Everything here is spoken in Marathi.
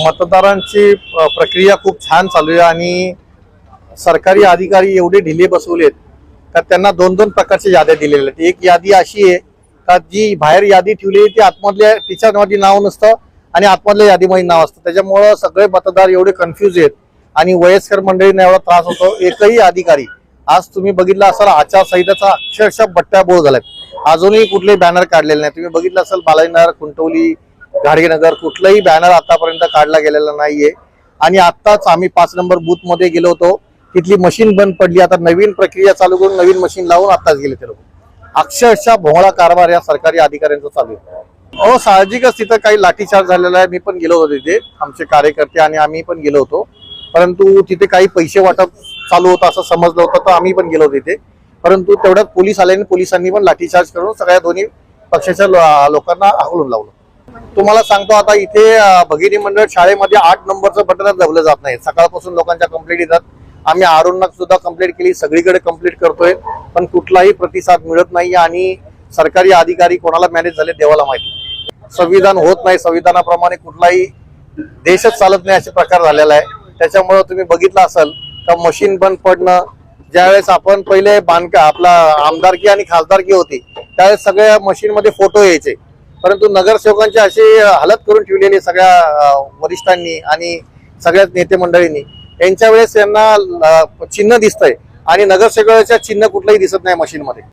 मतदारांची प्रक्रिया खूप छान चालू आहे आणि सरकारी अधिकारी एवढे ढिले बसवलेत का त्यांना दोन दोन प्रकारच्या याद्या दिलेल्या आहेत। एक यादी अशी आहे का जी बाहेर यादी ठेवली ती आतमधल्या तिच्यामध्ये नाव नसतं आणि आतमधल्या यादीमध्ये नाव असतं, त्याच्यामुळं सगळे मतदार एवढे कन्फ्यूज आहेत आणि वयस्कर मंडळींना एवढा त्रास होतो। एकही अधिकारी आज तुम्ही बघितलं असाल आचारसंहितेचा अक्षरशः बट्ट्याबोळ झालाय, अजूनही कुठलेही बॅनर काढलेले नाही। तुम्ही बघितलं असाल बालाजीनगर, कुंटवली, घाडगेनगर कुठलाही बॅनर आतापर्यंत काढला गेलेला नाहीये। आणि आताच आम्ही 5 नंबर बूथ मध्ये गेलो होतो, तिथली मशीन बंद पडली, आता नवीन प्रक्रिया चालू करून नवीन मशीन लावून आताच गेले ते लोक। अक्षरशः भोळा कारभार या सरकारी अधिकाऱ्यांचा चालू आहे। साहजिकच तिथं काही लाठीचार्ज झालेला आहे, मी पण गेलो होतो तिथे, आमचे कार्यकर्ते आणि आम्ही पण गेलो होतो, परंतु तिथे काही पैसे वाटप चालू होतं असं समजलं होतं, तर आम्ही पण गेलो होतो तिथे। परंतु तेवढ्यात पोलीस आले आणि पोलिसांनी पण लाठीचार्ज करून सगळ्या दोन्ही पक्षाच्या लोकांना हाकलून लावलं। तुम्हाला सांगतो आता इथे भगिनी मंडळ शाळेमध्ये 8 नंबरचं बटन दाबलं जात नाही। सकाळपासून लोकांच्या कंप्लेंट येतात, आम्ही आरोग्य सुद्धा कंप्लेंट केली, सगळीकडे कंप्लेंट करतोय, पण कुठलाही प्रतिसाद मिळत नाही आणि सरकारी अधिकारी कोणाला मॅनेज झाले देवाला माहिती। संविधान होत नाही, संविधानाप्रमाणे कुठलाही देशच चालत नाही असे प्रकार झालेला आहे। त्याच्यामुळे तुम्ही बघितलं असाल का मशीन बंद पडणं, ज्यावेळेस आपण पहिले आपला आमदारकी आणि खासदारकी होती त्यावेळेस सगळ्या मशीन मध्ये फोटो यायचे, परंतु नगरसेवकांची अशी हालत करून ठेवलेली सगळ्या वरिष्ठांनी आणि सगळ्याच नेते मंडळींनी, यांच्या वेळेस यांना चिन्ह दिसतंय आणि नगरसेवकाच्या चिन्ह कुठलंही दिसत नाही मशीन मध्ये।